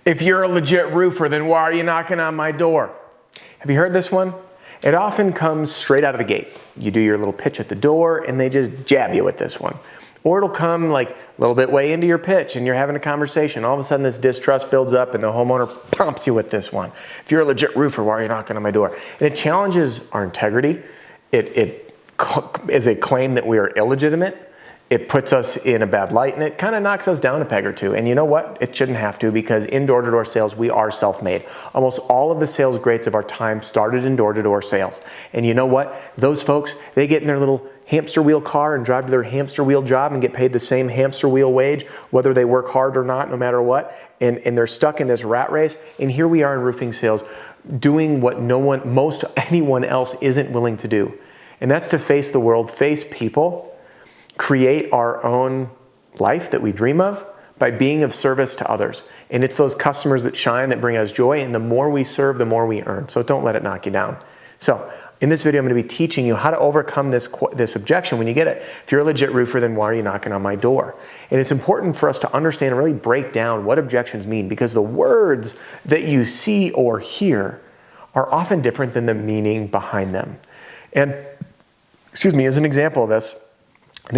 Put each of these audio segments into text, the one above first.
If you're a legit roofer, then why are you knocking on my door? Have you heard this one? It often comes straight out of the gate. You do your little pitch at the door and they just jab you with this one. Or it'll come like a little bit way into your pitch and you're having a conversation. All of a sudden this distrust builds up and the homeowner prompts you with this one. If you're a legit roofer, why are you knocking on my door? And it challenges our integrity. It is a claim that we are illegitimate. It puts us in a bad light and it kind of knocks us down a peg or two. And you know what? It shouldn't have to, because in door-to-door sales, we are self-made. Almost all of the sales greats of our time started in door-to-door sales. And you know what? Those folks, they get in their little hamster wheel car and drive to their hamster wheel job and get paid the same hamster wheel wage, whether they work hard or not, no matter what. And they're stuck in this rat race. And here we are in roofing sales doing what most anyone else isn't willing to do. And that's to face the world, face people, create our own life that we dream of by being of service to others. And it's those customers that shine that bring us joy, and the more we serve, the more we earn. So don't let it knock you down. So in this video, I'm going to be teaching you how to overcome this objection when you get it. If you're a legit roofer, then why are you knocking on my door? And it's important for us to understand and really break down what objections mean, because the words that you see or hear are often different than the meaning behind them. And, excuse me, as an example of this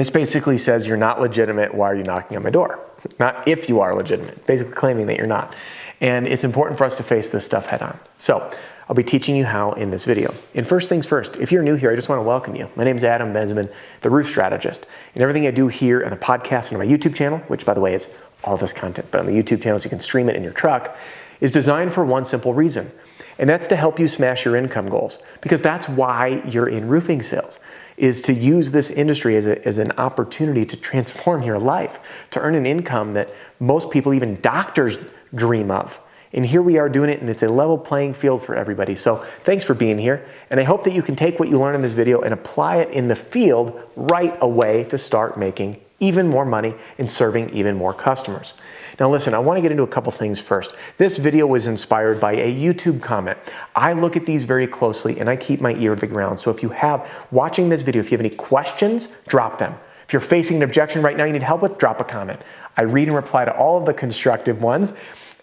basically says you're not legitimate, why are you knocking on my door? Not if you are legitimate, basically claiming that you're not. And it's important for us to face this stuff head on. So I'll be teaching you how in this video. And first things first, if you're new here, I just want to welcome you. My name is Adam Benjamin, the Roof Strategist. And everything I do here on the podcast and on my YouTube channel, which by the way is all this content, but on the YouTube channel so you can stream it in your truck, is designed for one simple reason. And that's to help you smash your income goals. Because that's why you're in roofing sales, is to use this industry as an opportunity to transform your life, to earn an income that most people, even doctors, dream of. And here we are doing it, and it's a level playing field for everybody. So thanks for being here. And I hope that you can take what you learn in this video and apply it in the field right away to start making even more money and serving even more customers. Now listen, I want to get into a couple things first. This video was inspired by a YouTube comment. I look at these very closely and I keep my ear to the ground. So if you have, watching this video, if you have any questions, drop them. If you're facing an objection right now you need help with, drop a comment. I read and reply to all of the constructive ones,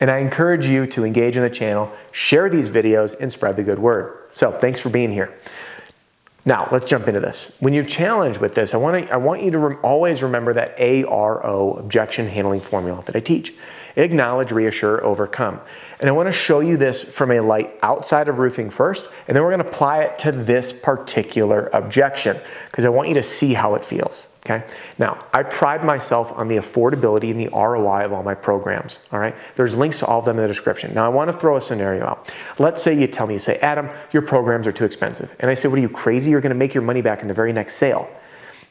and I encourage you to engage in the channel, share these videos, and spread the good word. So thanks for being here. Now, let's jump into this. When you're challenged with this, I want you to always remember that ARO, objection handling formula, that I teach. Acknowledge, reassure, overcome. And I want to show you this from a light outside of roofing first, and then we're going to apply it to this particular objection, because I want you to see how it feels. Okay? Now, I pride myself on the affordability and the ROI of all my programs. All right? There's links to all of them in the description. Now, I want to throw a scenario out. Let's say you tell me, you say, Adam, your programs are too expensive. And I say, what are you, crazy? You're going to make your money back in the very next sale.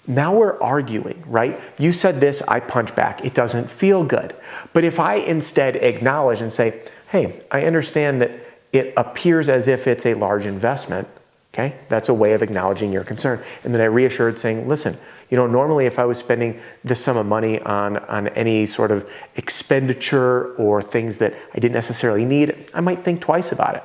Now we're arguing, right? You said this, I punch back. It doesn't feel good. But if I instead acknowledge and say, hey, I understand that it appears as if it's a large investment, okay? That's a way of acknowledging your concern. And then I reassured saying, listen, you know, normally if I was spending this sum of money on any sort of expenditure or things that I didn't necessarily need, I might think twice about it.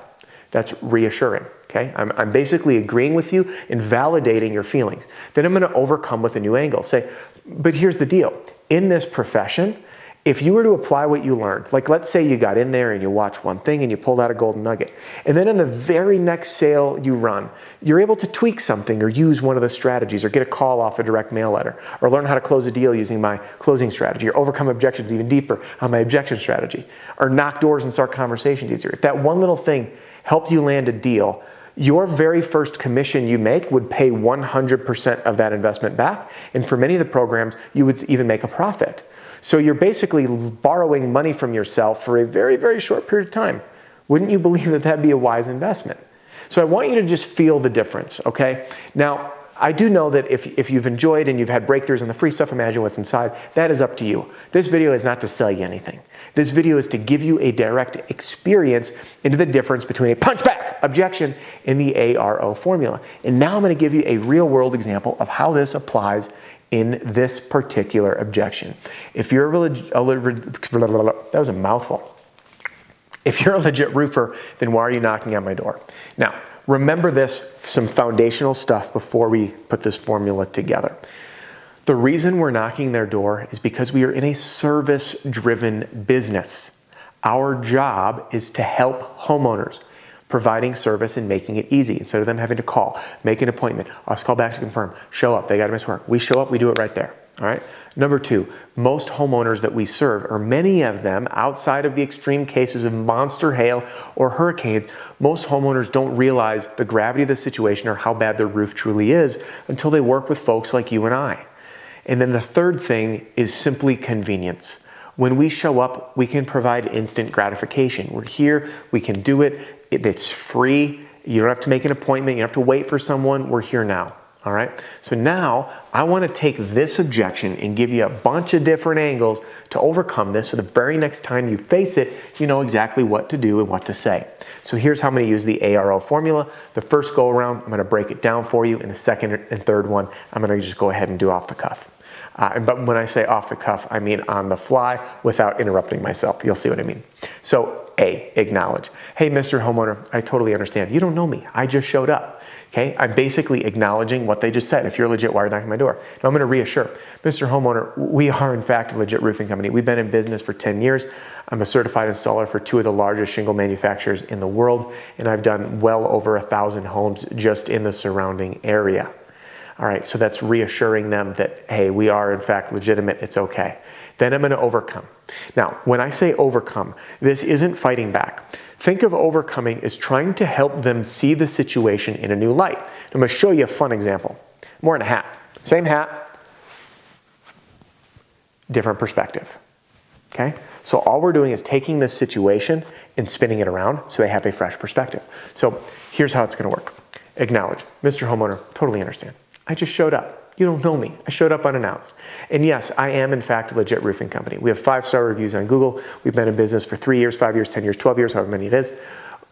That's reassuring. Okay? I'm basically agreeing with you and validating your feelings. Then I'm going to overcome with a new angle. Say, but here's the deal. In this profession, if you were to apply what you learned, like let's say you got in there and you watched one thing and you pulled out a golden nugget, and then in the very next sale you run, you're able to tweak something or use one of the strategies or get a call off a direct mail letter or learn how to close a deal using my closing strategy or overcome objections even deeper on my objection strategy or knock doors and start conversations easier. If that one little thing helped you land a deal, your very first commission you make would pay 100% of that investment back. And for many of the programs, you would even make a profit. So you're basically borrowing money from yourself for a very, very short period of time. Wouldn't you believe that that'd be a wise investment? So I want you to just feel the difference, okay? Now, I do know that if you've enjoyed and you've had breakthroughs on the free stuff, imagine what's inside, that is up to you. This video is not to sell you anything. This video is to give you a direct experience into the difference between a punchback objection and the ARO formula. And now I'm going to give you a real world example of how this applies in this particular objection. If you're that was a mouthful. If you're a legit roofer, then why are you knocking on my door? Now, remember this, some foundational stuff before we put this formula together. The reason we're knocking their door is because we are in a service-driven business. Our job is to help homeowners, providing service and making it easy. Instead of them having to call, make an appointment, us call back to confirm, show up, they got to miss work. We show up, we do it right there. All right. Number two, most homeowners that we serve, or many of them outside of the extreme cases of monster hail or hurricanes, most homeowners don't realize the gravity of the situation or how bad their roof truly is until they work with folks like you and I. And then the third thing is simply convenience. When we show up, we can provide instant gratification. We're here, we can do it, it's free, you don't have to make an appointment, you don't have to wait for someone, we're here now. All right, so now I want to take this objection and give you a bunch of different angles to overcome this so the very next time you face it, you know exactly what to do and what to say. So here's how I'm going to use the ARO formula. The first go around, I'm going to break it down for you. And the second and third one, I'm going to just go ahead and do off the cuff. But when I say off the cuff, I mean on the fly without interrupting myself. You'll see what I mean. So A, acknowledge. Hey, Mr. Homeowner, I totally understand. You don't know me. I just showed up. Okay, I'm basically acknowledging what they just said. If you're legit, why are you knocking on my door? Now I'm going to reassure. Mr. Homeowner, we are in fact a legit roofing company. We've been in business for 10 years. I'm a certified installer for 2 of the largest shingle manufacturers in the world, and I've done well over 1,000 homes just in the surrounding area. All right, so that's reassuring them that, hey, we are in fact legitimate, it's okay. Then I'm going to overcome. Now, when I say overcome, this isn't fighting back. Think of overcoming as trying to help them see the situation in a new light. I'm going to show you a fun example. I'm wearing a hat. Same hat, different perspective. Okay? So all we're doing is taking this situation and spinning it around so they have a fresh perspective. So here's how it's going to work. Acknowledge. Mr. Homeowner, totally understand. I just showed up. You don't know me. I showed up unannounced. And yes, I am in fact a legit roofing company. We have 5-star reviews on Google. We've been in business for 3 years, 5 years, 10 years, 12 years, however many it is.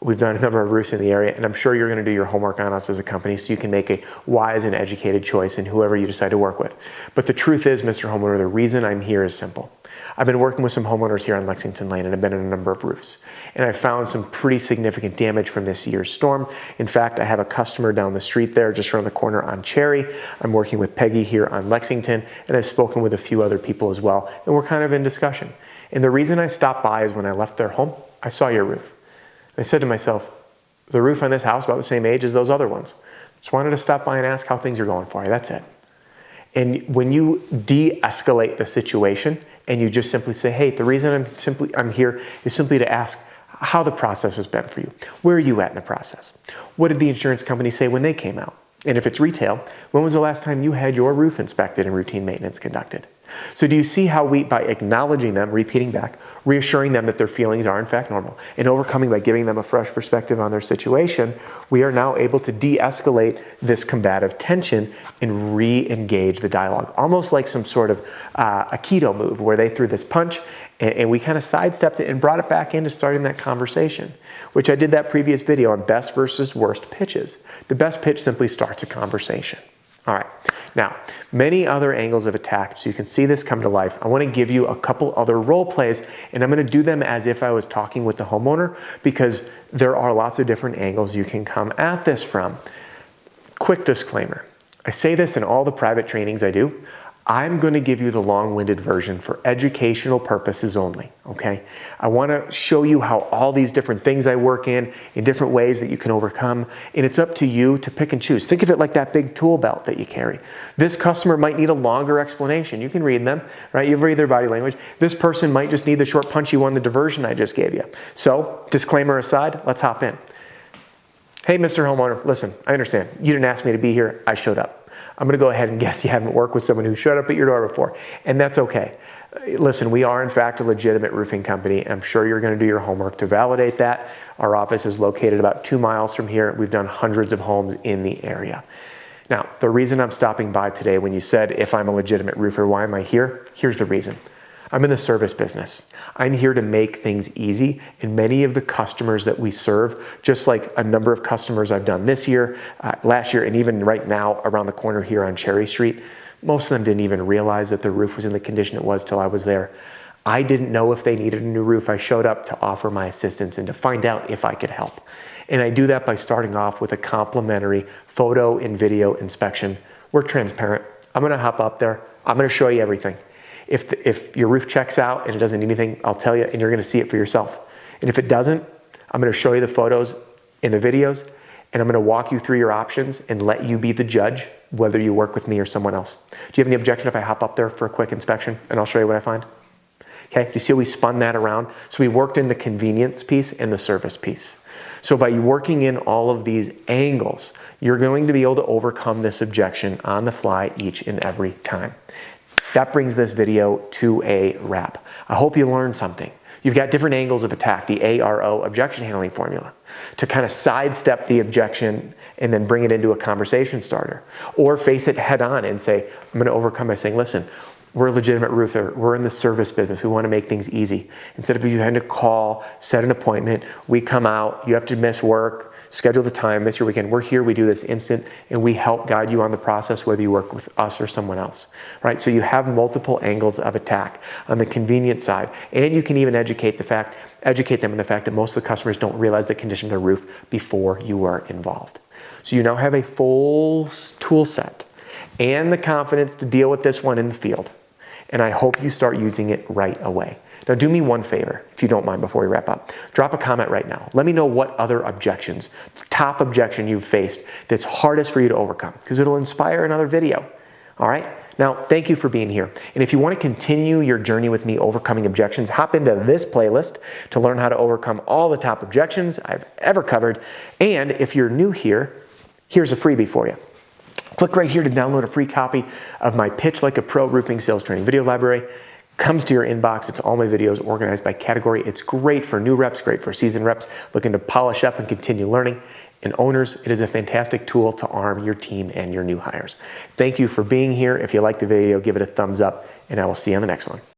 We've done a number of roofs in the area, and I'm sure you're going to do your homework on us as a company so you can make a wise and educated choice in whoever you decide to work with. But the truth is, Mr. Homeowner, the reason I'm here is simple. I've been working with some homeowners here on Lexington Lane, and I've been in a number of roofs. And I found some pretty significant damage from this year's storm. In fact, I have a customer down the street there, just around the corner on Cherry. I'm working with Peggy here on Lexington, and I've spoken with a few other people as well, and we're kind of in discussion. And the reason I stopped by is when I left their home, I saw your roof. I said to myself, the roof on this house about the same age as those other ones. Just wanted to stop by and ask how things are going for you. That's it. And when you de-escalate the situation and you just simply say, hey, the reason I'm here is simply to ask how the process has been for you. Where are you at in the process? What did the insurance company say when they came out? And if it's retail, when was the last time you had your roof inspected and routine maintenance conducted? So do you see how we, by acknowledging them, repeating back, reassuring them that their feelings are in fact normal, and overcoming by giving them a fresh perspective on their situation, we are now able to de-escalate this combative tension and re-engage the dialogue. Almost like some sort of Aikido move where they threw this punch and we kind of sidestepped it and brought it back into starting that conversation, which I did that previous video on best versus worst pitches. The best pitch simply starts a conversation. All right, now, many other angles of attack, so you can see this come to life. I want to give you a couple other role plays, and I'm going to do them as if I was talking with the homeowner because there are lots of different angles you can come at this from. Quick disclaimer. I say this in all the private trainings I do. I'm going to give you the long-winded version for educational purposes only, okay? I want to show you how all these different things I work in different ways that you can overcome, and it's up to you to pick and choose. Think of it like that big tool belt that you carry. This customer might need a longer explanation. You can read them, right? You read their body language. This person might just need the short punchy one, the diversion I just gave you. So, disclaimer aside, let's hop in. Hey, Mr. Homeowner, listen, I understand. You didn't ask me to be here. I showed up. I'm going to go ahead and guess you haven't worked with someone who showed up at your door before, and that's okay. Listen, we are in fact a legitimate roofing company. I'm sure you're going to do your homework to validate that. Our office is located about 2 miles from here. We've done hundreds of homes in the area. Now, the reason I'm stopping by today, when you said, if I'm a legitimate roofer, why am I here? Here's the reason. I'm in the service business. I'm here to make things easy, and many of the customers that we serve, just like a number of customers I've done this year, last year, and even right now around the corner here on Cherry Street, most of them didn't even realize that the roof was in the condition it was till I was there. I didn't know if they needed a new roof. I showed up to offer my assistance and to find out if I could help. And I do that by starting off with a complimentary photo and video inspection. We're transparent. I'm gonna hop up there. I'm gonna show you everything. If your roof checks out and it doesn't need anything, I'll tell you, and you're gonna see it for yourself. And if it doesn't, I'm gonna show you the photos in the videos, and I'm gonna walk you through your options and let you be the judge whether you work with me or someone else. Do you have any objection if I hop up there for a quick inspection and I'll show you what I find? Okay, do you see how we spun that around? So we worked in the convenience piece and the service piece. So by working in all of these angles, you're going to be able to overcome this objection on the fly each and every time. That brings this video to a wrap. I hope you learned something. You've got different angles of attack, the ARO, objection handling formula, to kind of sidestep the objection and then bring it into a conversation starter. Or face it head on and say, I'm going to overcome by saying, listen, we're a legitimate roofer. We're in the service business. We want to make things easy. Instead of you having to call, set an appointment, we come out, you have to miss work, schedule the time, miss your weekend. We're here, we do this instant, and we help guide you on the process whether you work with us or someone else, right? So you have multiple angles of attack on the convenience side, and you can even educate them in the fact that most of the customers don't realize the condition of their roof before you are involved. So you now have a full tool set and the confidence to deal with this one in the field. And I hope you start using it right away. Now do me one favor, if you don't mind, before we wrap up. Drop a comment right now. Let me know what other objections, top objection you've faced that's hardest for you to overcome, because it'll inspire another video. All right? Now, thank you for being here. And if you want to continue your journey with me overcoming objections, hop into this playlist to learn how to overcome all the top objections I've ever covered. And if you're new here, here's a freebie for you. Click right here to download a free copy of my Pitch Like a Pro Roofing Sales Training video library. Comes to your inbox. It's all my videos organized by category. It's great for new reps, great for seasoned reps looking to polish up and continue learning. And owners, it is a fantastic tool to arm your team and your new hires. Thank you for being here. If you liked the video, give it a thumbs up, and I will see you on the next one.